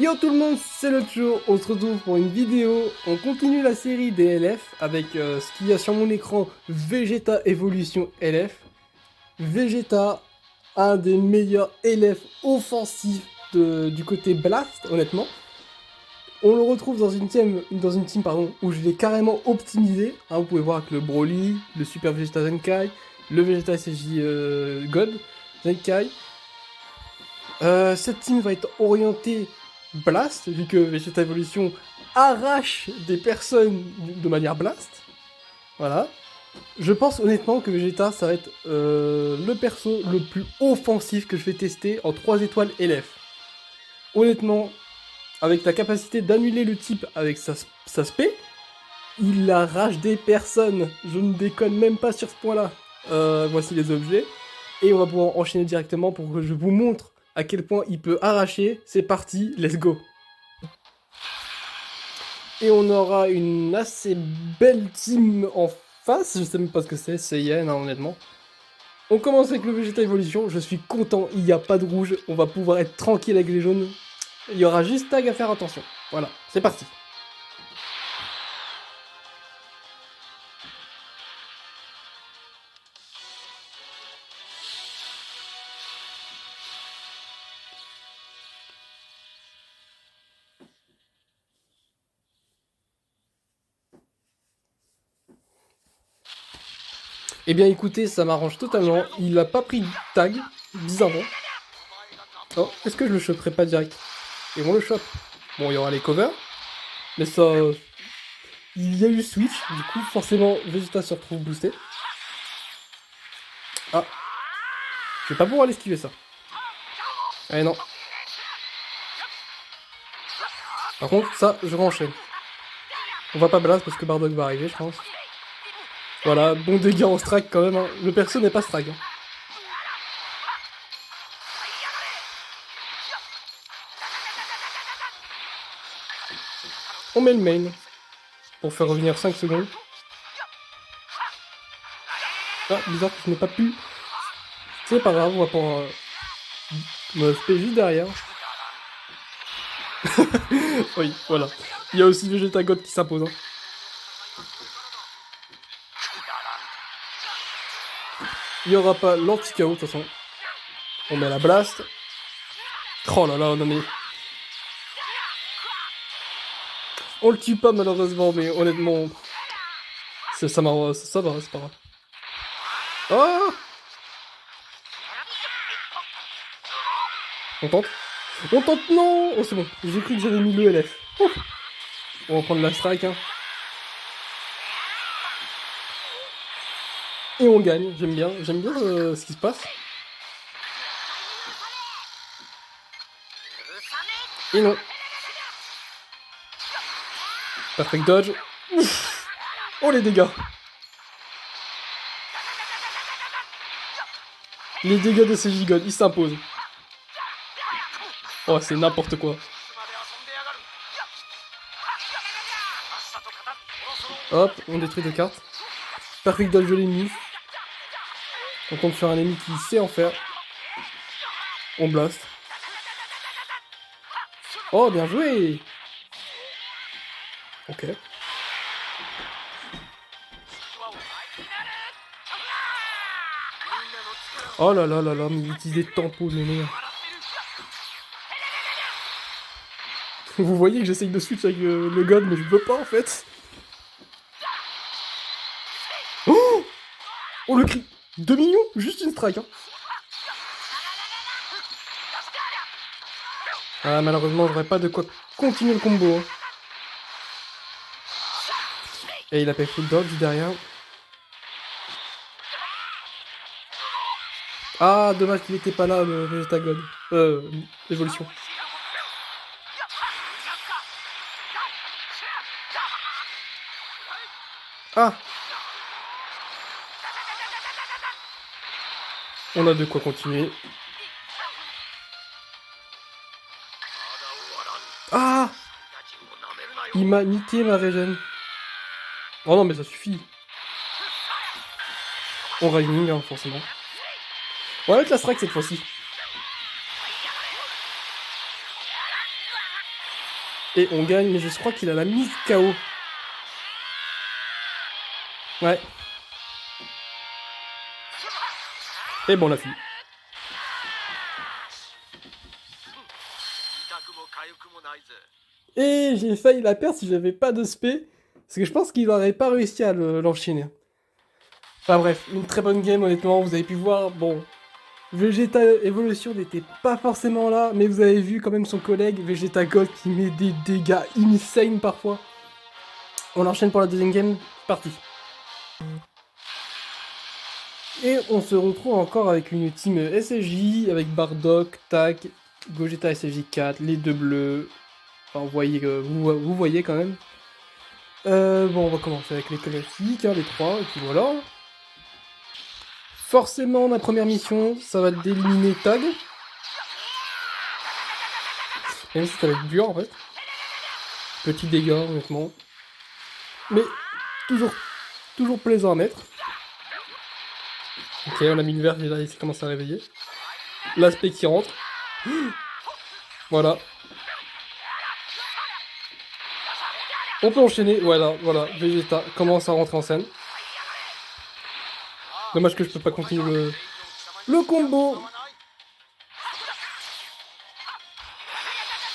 Yo tout le monde, c'est le Cho, on se retrouve pour une vidéo, on continue la série des LF avec ce qu'il y a sur mon écran, Vegeta Evolution LF. Vegeta, un des meilleurs LF offensifs du côté Blast, honnêtement. On le retrouve dans une team où je l'ai carrément optimisé. Hein, vous pouvez voir avec le Broly, le Super Vegeta Zenkai, le Vegeta SSJ God Zenkai. Cette team va être orientée Blast, vu que Vegeta Evolution arrache des personnes de manière Blast. Voilà. Je pense honnêtement que Vegeta, ça va être le perso le plus offensif que je vais tester en 3 étoiles LF. Honnêtement, avec la capacité d'annuler le type avec sa spé, il arrache des personnes. Je ne déconne même pas sur ce point-là. Voici les objets. Et on va pouvoir enchaîner directement pour que je vous montre à quel point il peut arracher. C'est parti, let's go. Et on aura une assez belle team en face. Je sais même pas ce que c'est Yen, hein, honnêtement. On commence avec le Vegeta Evolution. Je suis content, il n'y a pas de rouge. On va pouvoir être tranquille avec les jaunes. Il y aura juste tag à faire attention. Voilà, c'est parti. Eh bien écoutez, ça m'arrange totalement. Il a pas pris de tag, bizarrement. Oh, est-ce que je le choperai pas direct? Et on le chope. Bon, il y aura les covers. Mais ça... Il y a eu switch, du coup forcément Vegeta se retrouve boosté. Ah. Je vais pas pouvoir l'esquiver ça. Eh non. Par contre, ça, je renchaîne. On va pas blast parce que Bardock va arriver, je pense. Voilà, bon dégât en strike quand même. Hein. Le perso n'est pas strike. Hein. On met le main. Pour faire revenir 5 secondes. Ah, bizarre que je n'ai pas pu. C'est pas grave, on va pouvoir me spé juste derrière. Oui, voilà. Il y a aussi Vegeta God qui s'impose. Hein. Il n'y aura pas l'anti-KO de toute façon. On met la blast. Oh là là, non mais... On le tue pas malheureusement, mais honnêtement... Ça va, c'est pas grave. Oh! On tente? On tente, non! Oh c'est bon, j'ai cru que j'avais mis le LF. Oh. On va prendre la strike, hein. Et on gagne, j'aime bien ce qui se passe. Et non. Perfect dodge. Ouf. Oh les dégâts. Les dégâts de ces gigodes, ils s'imposent. Oh c'est n'importe quoi. Hop, on détruit des cartes. Perfect dodge de l'ennemi. On tombe sur un ennemi qui sait en faire. On blast. Oh, bien joué! Ok. Oh là là là là, mais il utilise des tampons, les mecs. Vous voyez que j'essaye de switch avec le god, mais je veux pas en fait. Oh! Oh le cri! 2 millions? Juste une strike, hein. Ah, malheureusement, j'aurais pas de quoi continuer le combo. Hein. Et il a fait full dodge derrière. Ah, dommage qu'il était pas là, le Vegeta God. L'évolution. Ah! On a de quoi continuer. Ah! Il m'a niqué ma régène. Oh non, mais ça suffit. On rising, hein, forcément. On va mettre la strike cette fois-ci. Et on gagne, mais je crois qu'il a la mise KO. Ouais. Et bon, on l'a fini. Et j'ai failli la perdre si j'avais pas de spé. Parce que je pense qu'il aurait pas réussi à l'enchaîner. Enfin bref, une très bonne game honnêtement, vous avez pu voir, bon, Vegeta Evolution n'était pas forcément là, mais vous avez vu quand même son collègue Vegeta Gold qui met des dégâts insane parfois. On enchaîne pour la deuxième game, parti. Et on se retrouve encore avec une team SSJ, avec Bardock, Tac, Gogeta SSJ 4, les deux bleus. Enfin, vous voyez quand même. Bon, on va commencer avec les classiques, hein, les trois, et puis voilà. Forcément, ma première mission, ça va être d'éliminer Tag. Même si ça va être dur en fait. Petit dégât, honnêtement. Mais toujours plaisant à mettre. Ok, on a mis le vert, là il commence à réveiller. L'aspect qui rentre. Voilà. On peut enchaîner, voilà, Vegeta commence à rentrer en scène. Dommage que je peux pas continuer le combo.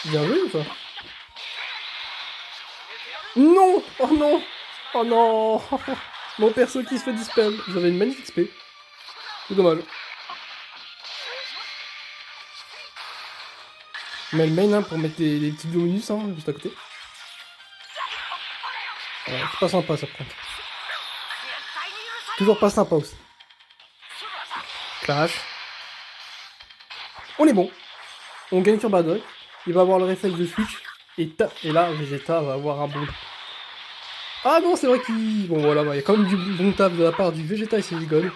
Bien joué ou pas? Non! Oh non! Oh non! Mon perso qui se fait dispel. J'avais une magnifique spé. C'est dommage. Mais le main hein, pour mettre des petits dominus hein, juste à côté. Ouais, c'est pas sympa ça prend. Toujours pas sympa aussi. Clash. On est bon. On gagne sur Bardock. Il va avoir le réflexe de switch. Et là, Vegeta va avoir un bon. Ah non, c'est vrai qu'il. Bon voilà, il y a quand même du bon taf de la part du Vegeta et ses Gold.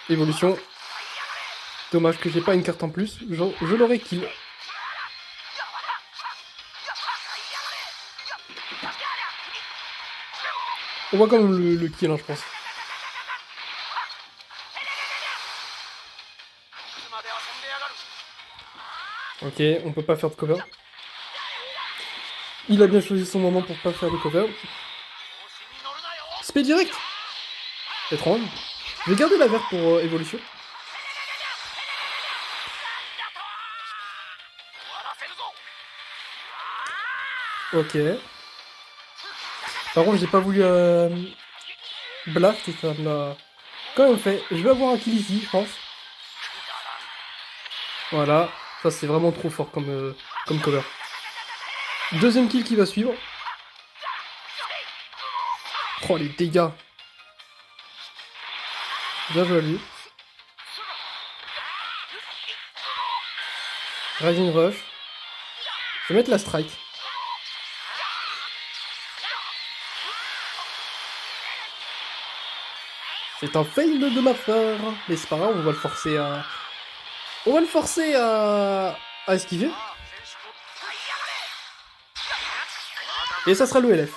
Évolution. Dommage que j'ai pas une carte en plus. Je l'aurais kill. On voit quand même le kill, hein, je pense. Ok, on peut pas faire de cover. Il a bien choisi son moment pour pas faire de cover. Spé direct. Étrange. Je vais garder la verte pour évolution. Ok. Par contre, j'ai pas voulu blast et ça me l'a quand même fait. Je vais avoir un kill ici, je pense. Voilà. Ça, c'est vraiment trop fort comme cover. Deuxième kill qui va suivre. Oh, les dégâts. Bien joué à lui. Rising Rush. Je vais mettre la strike. C'est un fail de ma part. Mais c'est pas grave, on va le forcer à... On va le forcer à esquiver. Et ça sera le LF.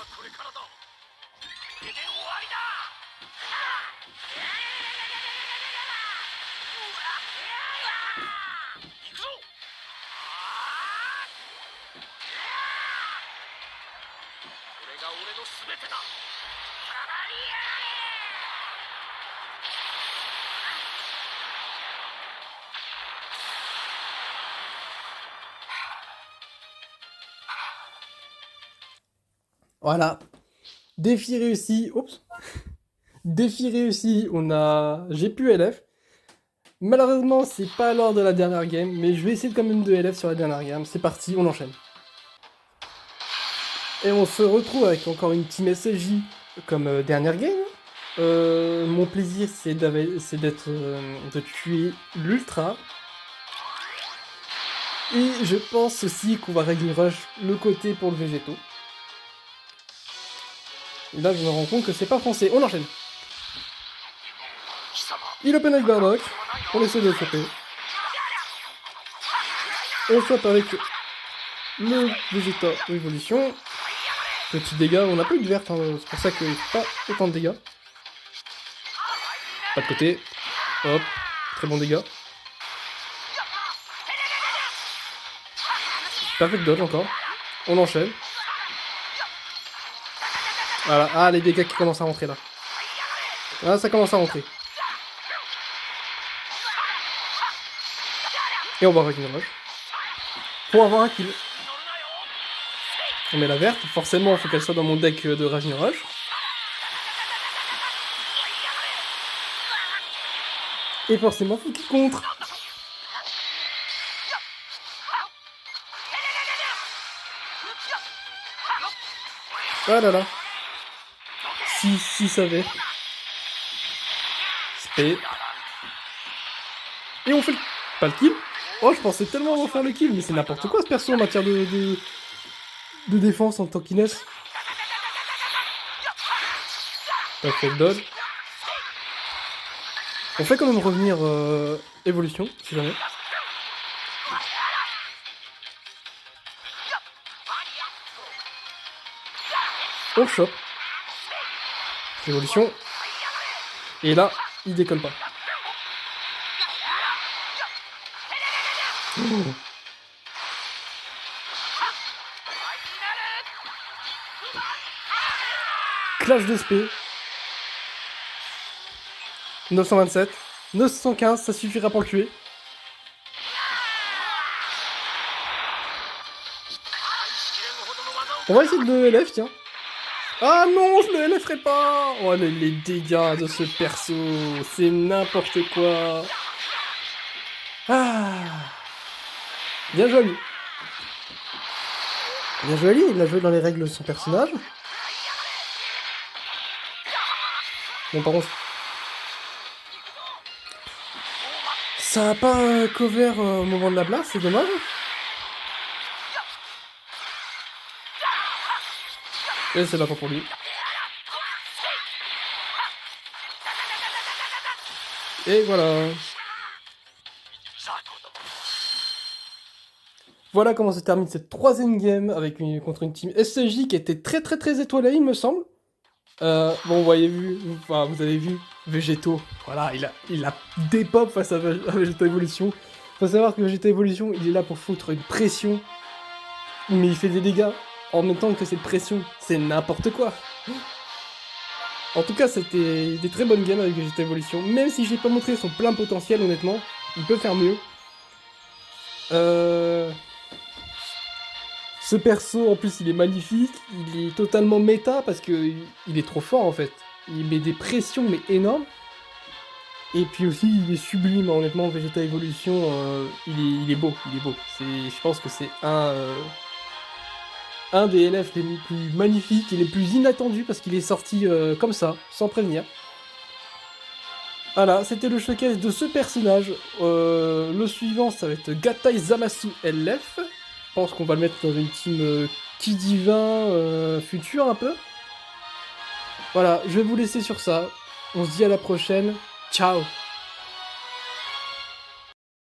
Voilà. Défi réussi. Oups. Défi réussi. J'ai pu LF. Malheureusement, c'est pas lors de la dernière game, mais je vais essayer quand même de LF sur la dernière game. C'est parti, on enchaîne. Et on se retrouve avec encore une team SSJ comme dernière game. Mon plaisir, c'est de tuer l'Ultra. Et je pense aussi qu'on va Raging Rush le côté pour le Végéto. Et là, je me rends compte que c'est pas français. On enchaîne. Il open avec Bardock. On essaie de le choper. On chope avec le Vegeta Evolution. Petit dégât, on n'a pas eu de verte, hein, c'est pour ça qu'il n'y a pas autant de dégâts. Pas de côté. Hop, très bon dégât. Perfect dodge encore. On enchaîne. Voilà. Ah, les dégâts qui commencent à rentrer là. Ah, ça commence à rentrer. Et on va Raging Rush. Pour avoir un kill. On met la verte. Forcément, il faut qu'elle soit dans mon deck de Raging Rush. Et forcément, faut qu'il contre. Ah là là. Si savait. Spé. Et on fait pas le kill. Oh, je pensais tellement faire le kill, mais c'est n'importe quoi ce perso en matière de défense en tant qu'Inès. Perfect dodge. On fait quand même revenir évolution, si jamais. On chope. Évolution. Et là, il décolle pas. Oh. Clash de spé. 927. 915, ça suffira pour le tuer. On va essayer de le LF, tiens. Ah non, je le LFerai pas. Oh, les dégâts de ce perso, c'est n'importe quoi. Ah. Bien joli. Bien joli, il a joué dans les règles de son personnage. Bon, par contre... Ça a pas cover au moment de la blast, c'est dommage. Et c'est la fin pour lui. Et voilà. Voilà comment se termine cette troisième game avec contre une team SCJ qui était très étoilée, il me semble. Bon, vous avez vu, Végéto, voilà, il a des pop face à Vegeta Evolution. Faut savoir que Vegeta Evolution, il est là pour foutre une pression, mais il fait des dégâts en même temps que cette pression, c'est n'importe quoi. En tout cas, c'était des très bonnes games avec Vegeta Evolution, même si je n'ai pas montré son plein potentiel, honnêtement, il peut faire mieux. Ce perso, en plus, il est magnifique, il est totalement méta parce que il est trop fort en fait. Il met des pressions mais énormes. Et puis aussi, il est sublime, honnêtement, Vegeta Evolution, il est beau. Je pense que c'est un des LF les plus magnifiques et les plus inattendus parce qu'il est sorti comme ça, sans prévenir. Voilà, c'était le showcase de ce personnage. Le suivant, ça va être Gatai Zamasu LF. Je pense qu'on va le mettre dans une team Ki Divin future un peu. Voilà, je vais vous laisser sur ça. On se dit à la prochaine. Ciao!